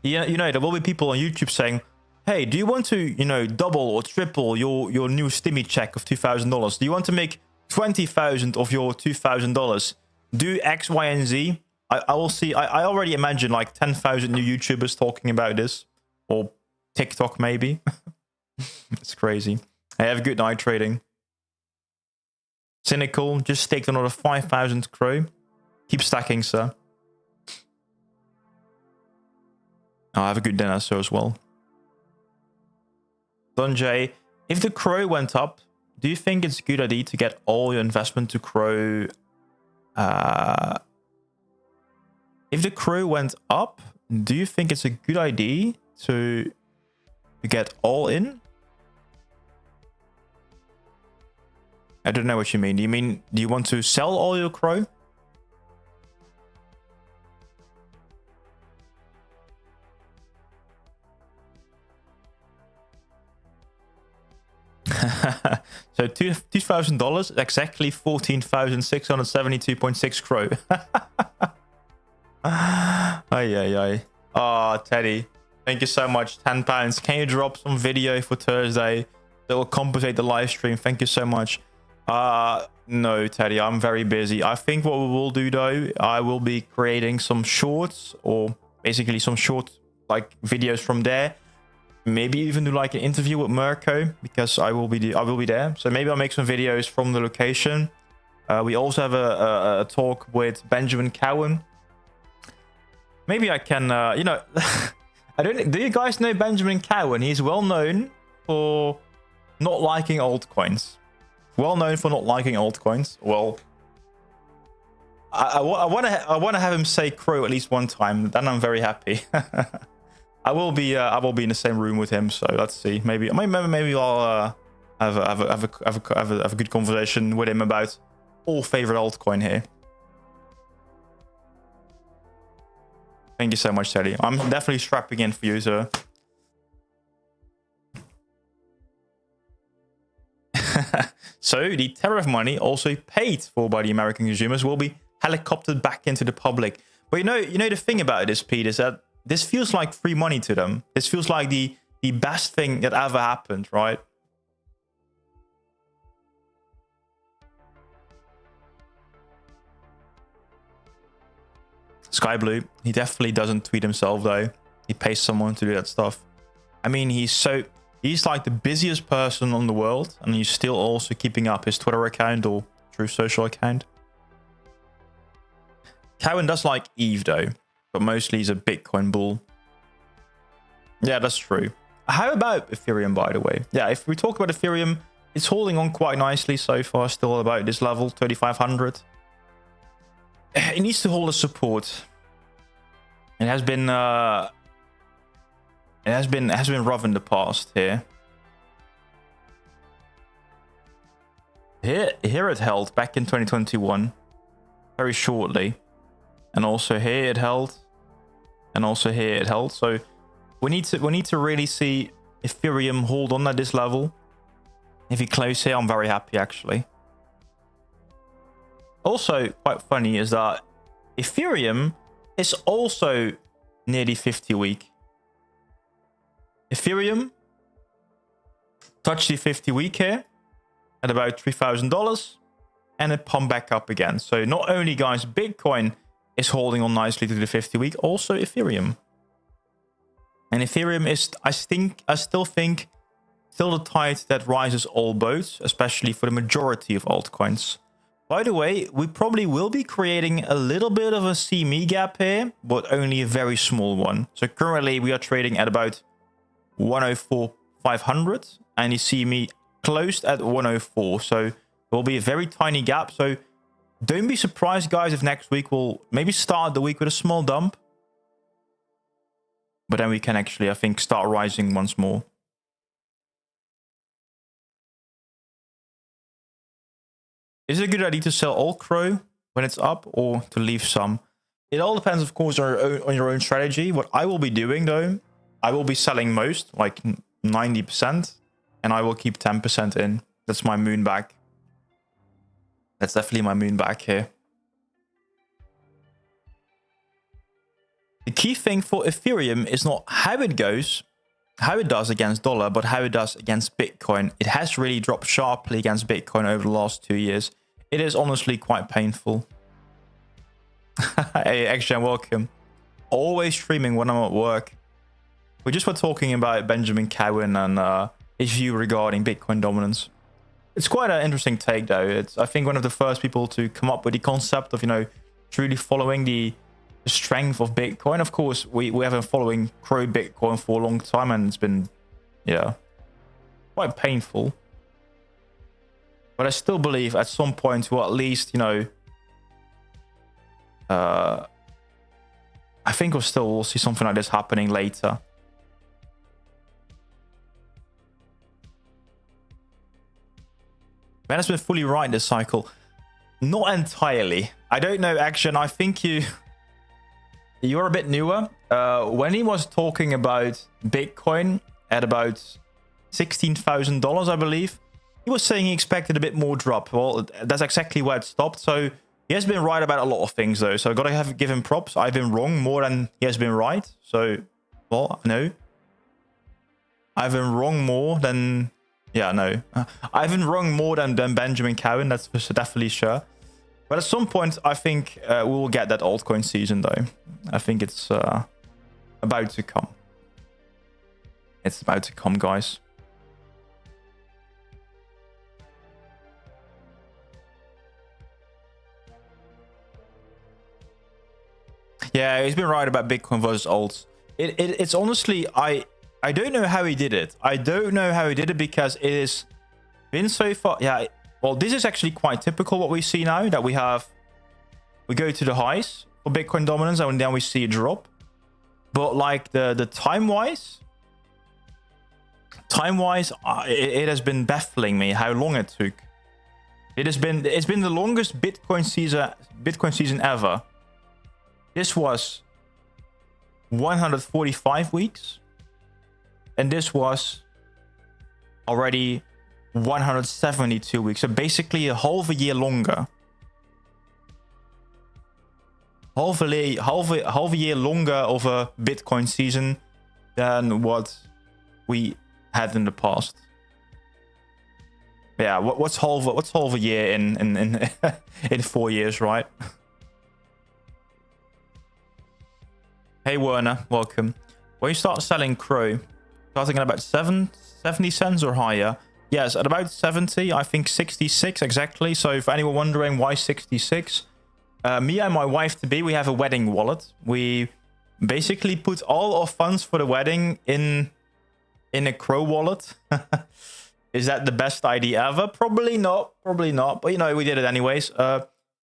Yeah, you know, there will be people on YouTube saying, hey, do you want to, you know, double or triple your new stimmy check of $2,000? Do you want to make 20,000 of your $2,000? Do X, Y, and Z. I will see. I already imagine like 10,000 new YouTubers talking about this, or TikTok maybe. It's crazy. Hey, have a good night trading. Cynical, just staked another 5,000 CRO. Keep stacking, sir. I'll have a good dinner, so as well. Donjay, if the CRO went up, do you think it's a good idea to get all your investment to CRO? If the CRO went up, do you think it's a good idea to get all in? I don't know what you mean. Do you want to sell all your CRO? So $2,000, exactly 14,672.6 CRO. Ay. Oh, Teddy, thank you so much. £10. Can you drop some video for Thursday that will compensate the live stream? Thank you so much. No, Teddy, I'm very busy. I think what we will do though, I will be creating some shorts, or basically some short like videos from there. Maybe even do like an interview with Mirko, because I will be there. So maybe I'll make some videos from the location. We also have a talk with Benjamin Cowan. Maybe I can, you know, do you guys know Benjamin Cowan? He's well known for not liking altcoins. Well known for not liking altcoins. Well, I want to have him say CRO at least one time. Then I'm very happy. I will be in the same room with him. So let's see. Maybe I'll have a good conversation with him about all favorite altcoin here. Thank you so much, Teddy. I'm definitely strapping in for you, sir. So the tariff money, also paid for by the American consumers, will be helicoptered back into the public. But you know the thing about this, Pete, is that this feels like free money to them. This feels like the best thing that ever happened, right? Sky Blue, he definitely doesn't tweet himself though. He pays someone to do that stuff. I mean, he's like the busiest person on the world, and he's still also keeping up his Twitter account or True Social account. Cowan does like EVE though, but mostly he's a Bitcoin bull. Yeah, that's true. How about Ethereum, by the way? Yeah, if we talk about Ethereum, it's holding on quite nicely so far, still about this level, 3,500. It needs to hold a support. It has been rough in the past here. Here it held back in 2021, very shortly, and also here it held, and also here it held. So we need to really see Ethereum hold on at this level. If you close here, I'm very happy actually. Also, quite funny is that Ethereum is also nearly 50 week. Ethereum touched the 50 week here at about $3,000, and it pumped back up again. So not only, guys, Bitcoin is holding on nicely to the 50 week, also Ethereum. And Ethereum is, I still think, the tide that rises all boats, especially for the majority of altcoins. By the way, we probably will be creating a little bit of a CME gap here, but only a very small one. So currently we are trading at about 104,500, and the CME closed at 104. So it will be a very tiny gap. So don't be surprised, guys, if next week we'll maybe start the week with a small dump. But then we can actually, I think, start rising once more. Is it a good idea to sell all CRO when it's up, or to leave some? It all depends, of course, on your own strategy. What I will be doing, though, I will be selling most, like 90%, and I will keep 10% in. That's my moon back. That's definitely my moon back here. The key thing for Ethereum is not how it goes, how it does against dollar, but how it does against Bitcoin. It has really dropped sharply against Bitcoin over the last 2 years. It is honestly quite painful. Hey, XGen, welcome. Always streaming when I'm at work. We just were talking about Benjamin Cowen and his view regarding Bitcoin dominance. It's quite an interesting take, though. It's, I think, one of the first people to come up with the concept of, you know, truly following the strength of Bitcoin. Of course, we have been following CRO Bitcoin for a long time, and it's been, yeah, quite painful. But I still believe at some point we'll at least, you know, I think we'll see something like this happening later. Ben has been fully right this cycle. Not entirely. I don't know, Action. I think you're a bit newer. When he was talking about Bitcoin at about $16,000, I believe, he was saying he expected a bit more drop. Well, that's exactly where it stopped. So he has been right about a lot of things, though. So I gotta give him props. I've been wrong more than he has been right. So, well, no. I've been wrong more than... Yeah, no. I've been wrong more than Benjamin Cowen. That's for definitely sure. But at some point, I think we will get that altcoin season, though. I think it's about to come. It's about to come, guys. Yeah, he's been right about Bitcoin versus alts. It's honestly, I don't know how he did it. I don't know how he did it because it has been so far. Yeah, well, this is actually quite typical what we see now, that we go to the highs for Bitcoin dominance and then we see a drop. But like the time-wise, it has been baffling me how long it took. It's been the longest Bitcoin season ever. This was 145 weeks. And this was already 172 weeks. So basically a half a year longer. Half a year longer of a Bitcoin season than what we had in the past. Yeah, what's half a year in 4 years, right? Hey Werner, welcome. When you start selling CRO, starting at about 70 cents or higher. Yes, at about 70, I think 66 exactly. So for anyone wondering why 66, me and my wife-to-be, we have a wedding wallet. We basically put all our funds for the wedding in a CRO wallet. Is that the best idea ever? Probably not. Probably not. But, you know, we did it anyways.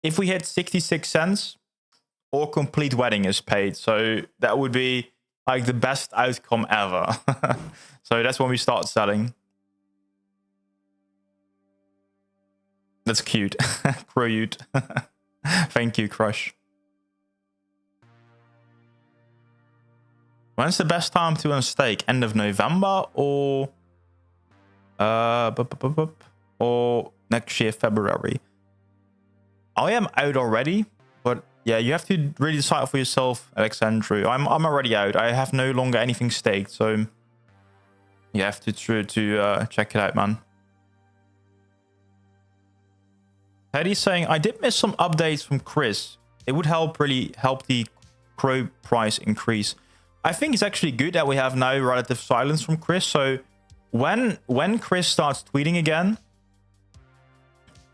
If we hit 66 cents, our complete wedding is paid. So that would be like the best outcome ever. So that's when we start selling. That's cute. Crowute. Thank you, Crush. When's the best time to unstake? End of November or next year, February? I am out already, but yeah, you have to really decide for yourself, Alexandru. I'm already out. I have no longer anything staked, so you have to check it out, man. Teddy's saying, I did miss some updates from Chris. It would really help the CRO price increase. I think it's actually good that we have now relative silence from Chris. So when Chris starts tweeting again,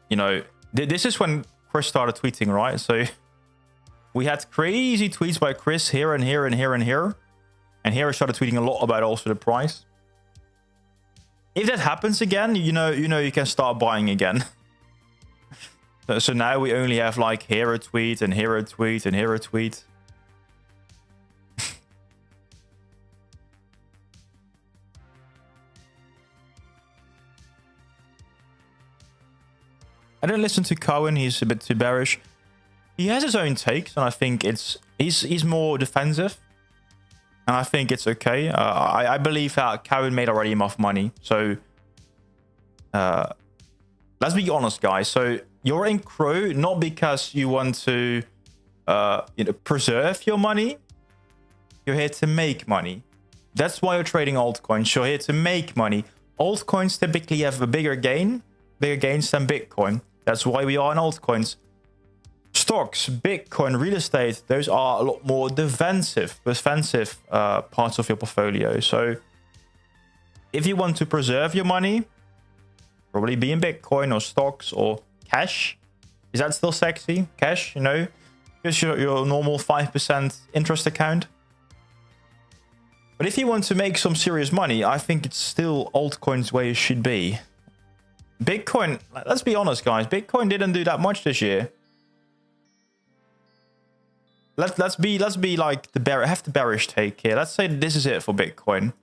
you know, this is when Chris started tweeting, right? So we had crazy tweets by Chris here and here and here and here. And here I started tweeting a lot about also the price. If that happens again, you know you can start buying again. So now we only have like here a tweet and here a tweet and here a tweet. I don't listen to Cohen. He's a bit too bearish. He has his own takes, and I think he's more defensive. And I think it's okay. I believe that Cowen made already enough money. So let's be honest, guys. So you're in CRO not because you want to preserve your money. You're here to make money. That's why you're trading altcoins. You're here to make money. Altcoins typically have a bigger gains than Bitcoin. That's why we are in altcoins. Stocks, Bitcoin, real estate, those are a lot more defensive parts of your portfolio. So if you want to preserve your money, probably be in Bitcoin or stocks or cash. Is that still sexy? Cash, you know, just your normal 5% interest account. But if you want to make some serious money, I think it's still altcoins where you should be. Bitcoin, let's be honest, guys. Bitcoin didn't do that much this year. Let's be like have the bearish take here. Let's say this is it for Bitcoin.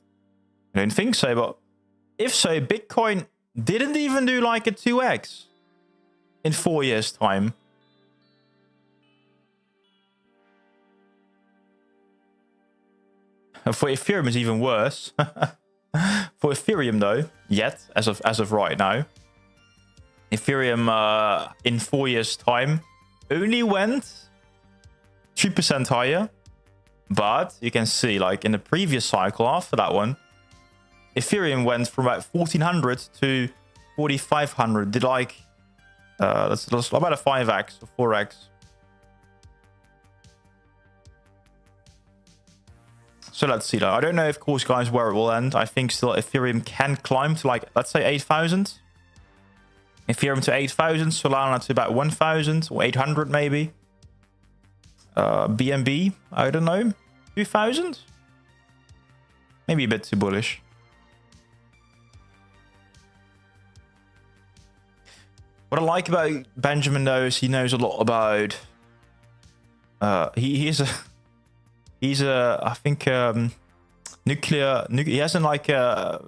I don't think so, but if so, Bitcoin didn't even do like a 2x in 4 years' time. For Ethereum is even worse. For Ethereum though, as of right now, Ethereum in 4 years' time only went 3% higher. But you can see, like in the previous cycle after that one, Ethereum went from about 1400 to 4500. Did like that's about a 5x or 4x. So let's see that. I don't know, of course, guys, where it will end. I think still Ethereum can climb to like, let's say 8,000. Ethereum to 8,000, Solana to about 1,000 or 800 maybe. BNB, I don't know, 2,000? Maybe a bit too bullish. What I like about Benjamin though is he knows a lot about he's a I think nuclear he has like a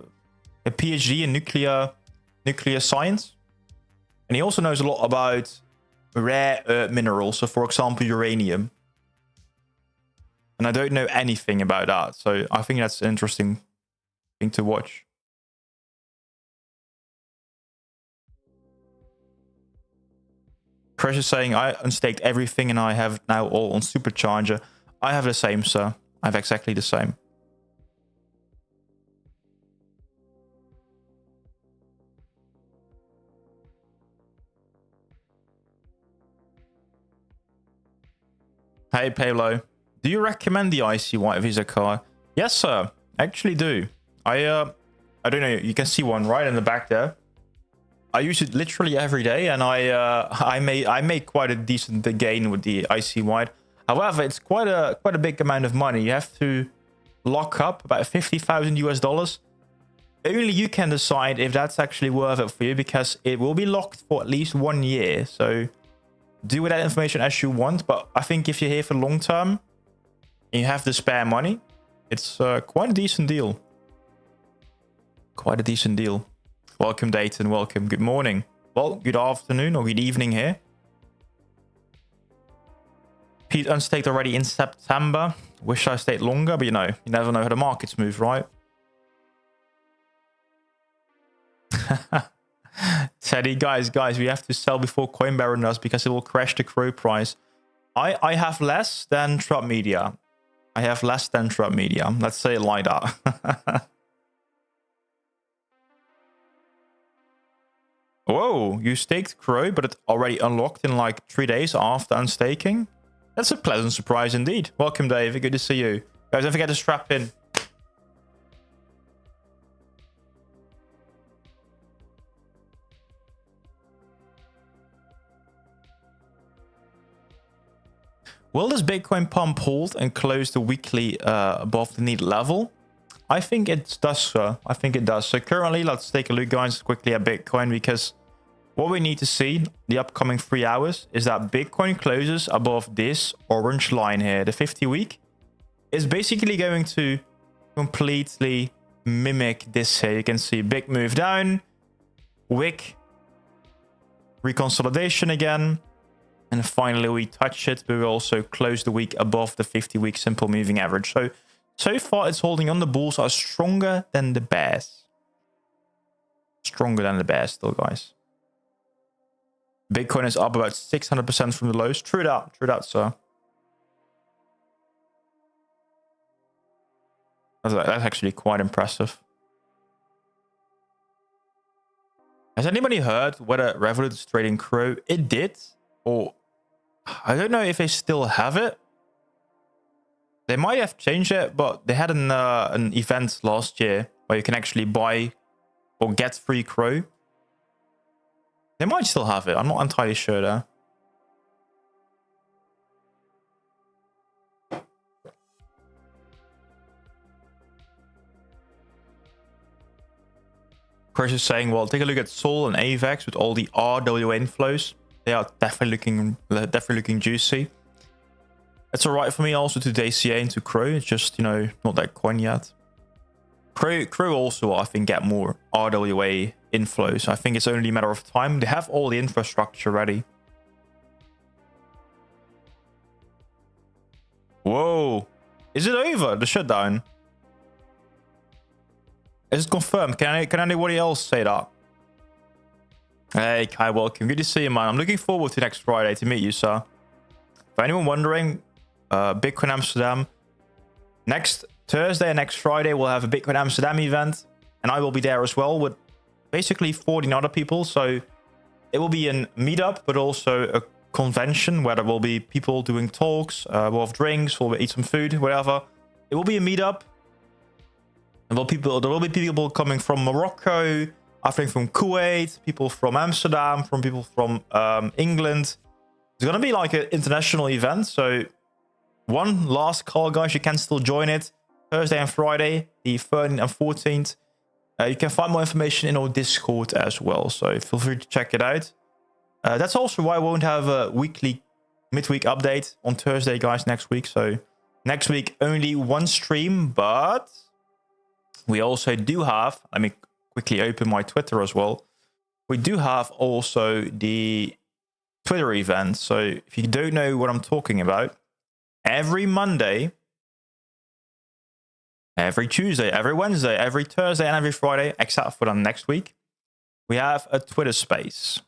PhD in nuclear science, and he also knows a lot about rare earth minerals, so for example uranium, and I don't know anything about that, so I think that's an interesting thing to watch. Crash is saying, I unstaked everything and I have now all on Supercharger. I have the same, sir. I have exactly the same. Hey, Palo. Do you recommend the icy white Visa card? Yes, sir. I actually do. I don't know. You can see one right in the back there. I use it literally every day, and I made quite a decent gain with the icy white. However, it's quite a big amount of money. You have to lock up about 50,000 US dollars. Only you can decide if that's actually worth it for you, because it will be locked for at least 1 year. So do with that information as you want. But I think if you're here for long term and you have the spare money, it's quite a decent deal. Quite a decent deal. Welcome, Dayton. Welcome. Good morning. Well, good afternoon or good evening here. Pete unstaked already in September. Wish I stayed longer, but you know, you never know how the markets move, right? Teddy, guys, we have to sell before Coin Baron does, because it will crash the CRO price. I have less than Trump Media. Let's say it like that. Whoa, you staked CRO, but it already unlocked in like 3 days after unstaking? That's a pleasant surprise indeed. Welcome, David. Good to see you. Guys, don't forget to strap in. Will this Bitcoin pump hold and close the weekly above the needed level? I think it does, sir. I think it does. So currently, let's take a look, guys, quickly at Bitcoin, because what we need to see the upcoming 3 hours is that Bitcoin closes above this orange line here. The 50-week is basically going to completely mimic this here. You can see big move down, wick, reconsolidation again, and finally we touch it, but we also close the week above the 50-week simple moving average. So far it's holding on. The bulls are stronger than the bears. Stronger than the bears still, guys. Bitcoin is up about 600% from the lows. True that, sir. That's actually quite impressive. Has anybody heard whether Revolut is trading CRO? It did, or I don't know if they still have it. They might have changed it, but they had an event last year where you can actually buy or get free CRO. They might still have it. I'm not entirely sure though. Chris is saying, well, take a look at Sol and AVAX with all the RWA inflows. They are definitely looking juicy. It's all right for me also to DCA into CRO. It's just, you know, not that coin yet. CRO also, I think, get more RWA inflows. I think it's only a matter of time. They have all the infrastructure ready. Whoa. Is it over, the shutdown? Is it confirmed? Can anybody else say that? Hey, Kai, welcome. Good to see you, man. I'm looking forward to next Friday to meet you, sir. For anyone wondering, Bitcoin Amsterdam. Next Thursday and next Friday, we'll have a Bitcoin Amsterdam event. And I will be there as well with basically 14 other people. So it will be a meetup, but also a convention where there will be people doing talks, we'll have drinks, we'll eat some food, whatever. It will be a meetup. And there will be people coming from Morocco, I think from Kuwait, people from Amsterdam, from people from England. It's going to be like an international event. So one last call, guys. You can still join it. Thursday and Friday, the 13th and 14th. You can find more information in our Discord as well. So feel free to check it out. That's also why I won't have a weekly midweek update on Thursday, guys, next week. So next week, only one stream, but we also do have, let me quickly open my Twitter as well. We do have also the Twitter event. So if you don't know what I'm talking about, every Monday, every Tuesday, every Wednesday, every Thursday, and every Friday, except for the next week, we have a Twitter space.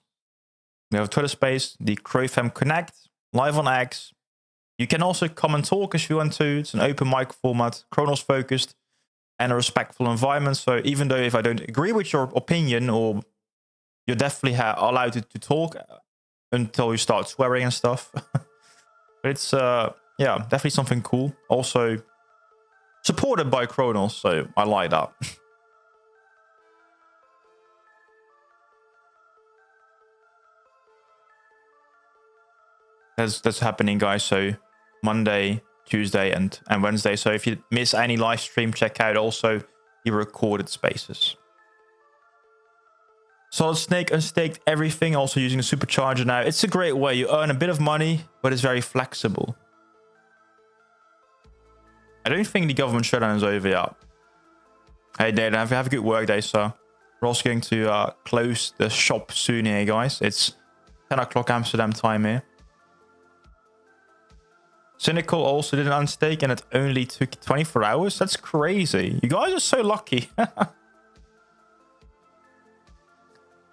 We have a Twitter space, the CROFM Connect, live on X. You can also come and talk if you want to. It's an open mic format, Cronos focused, and a respectful environment. So even though if I don't agree with your opinion, or you're definitely allowed to talk until you start swearing and stuff. But it's yeah, definitely something cool. Also supported by Cronos, so I like that. That's happening, guys. So Monday, Tuesday, and Wednesday. So if you miss any live stream, check out also the recorded spaces. Solid Snake unstaked everything, also using a supercharger now. It's a great way. You earn a bit of money, but it's very flexible. I don't think the government shutdown is over yet. Hey, Dave, have a good work day, sir. We're also going to close the shop soon here, guys. It's 10 o'clock Amsterdam time here. Cynical also did an unstake and it only took 24 hours. That's crazy. You guys are so lucky.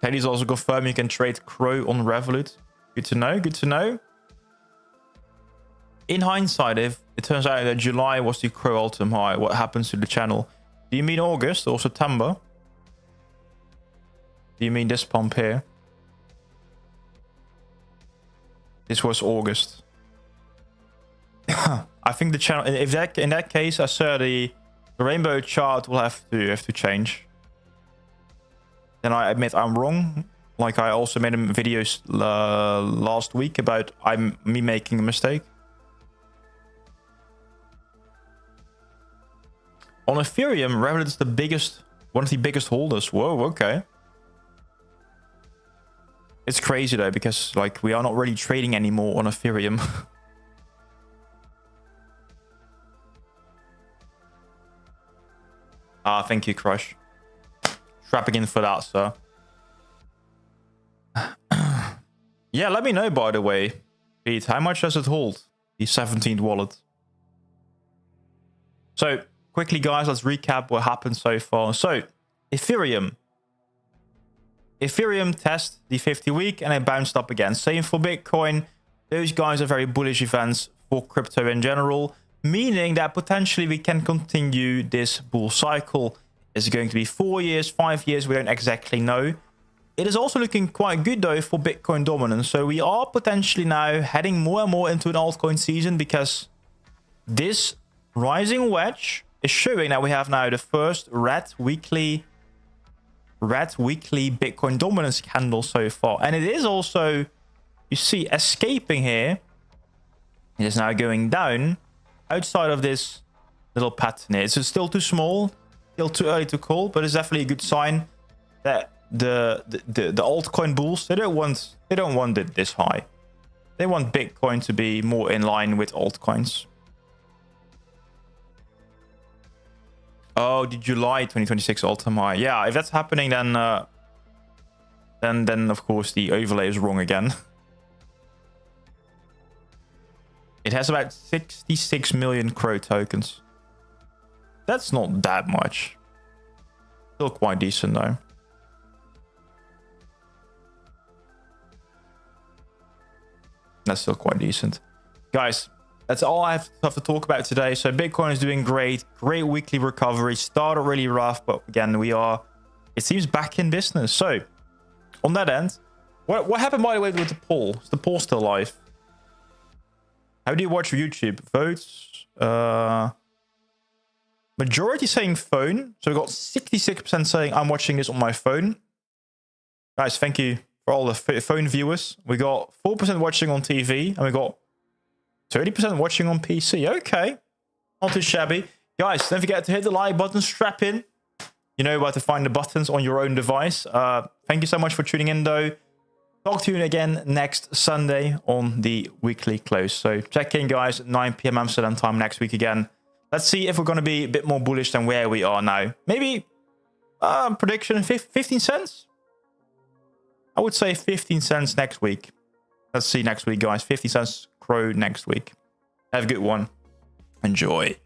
Teddy's also confirmed you can trade CRO on Revolut. Good to know. Good to know. In hindsight, if it turns out that July was the CRO all-time high, what happens to the channel? Do you mean August or September? Do you mean this pump here? This was August. I think the channel, if that in that case, I said the rainbow chart will have to change. Then I admit I'm wrong. Like I also made videos last week about me making a mistake. On Ethereum, Revolut is the biggest, one of the biggest holders. Whoa, okay. It's crazy though, because like we are not really trading anymore on Ethereum. Thank you, Crush. Trapping in for that, sir. Yeah, let me know, by the way, Pete, how much does it hold? The 17th wallet. So, quickly, guys, let's recap what happened so far. So, Ethereum test the 50-week and it bounced up again. Same for Bitcoin. Those guys are very bullish events for crypto in general. meaning that potentially we can continue this bull cycle. Is it going to be 4 years, 5 years? We don't exactly know. It is also looking quite good though for Bitcoin dominance. So we are potentially now heading more and more into an altcoin season, because this rising wedge is showing that we have now the first red weekly Bitcoin dominance candle so far. And it is also, you see, escaping here. It is now going down outside of this little pattern here. It's still too small, still too early to call, but it's definitely a good sign that the altcoin bulls, they don't want it this high. They want Bitcoin to be more in line with altcoins. Oh, the July 2026 all-time high. Yeah, if that's happening, then of course the overlay is wrong again. It has about 66 million CRO tokens. That's not that much. Still quite decent though. That's still quite decent. Guys, that's all I have to talk about today. So Bitcoin is doing great. Great weekly recovery. Started really rough, but again, we are, it seems, back in business. So on that end, what happened, by the way, with the poll? Is the poll still live? How do you watch YouTube? Votes. Majority saying phone. So we got 66% saying I'm watching this on my phone. Guys, thank you for all the phone viewers. We got 4% watching on TV, and we got 30% watching on PC. Okay, not too shabby. Guys, don't forget to hit the like button, strap in. You know where to find the buttons on your own device. Thank you so much for tuning in though. Talk to you again next Sunday on the weekly close. So check in, guys, at 9 PM Amsterdam time next week again. Let's see if we're going to be a bit more bullish than where we are now. Maybe prediction 15 cents. I would say 15 cents next week. Let's see next week, guys. 50 cents CRO next week. Have a good one. Enjoy.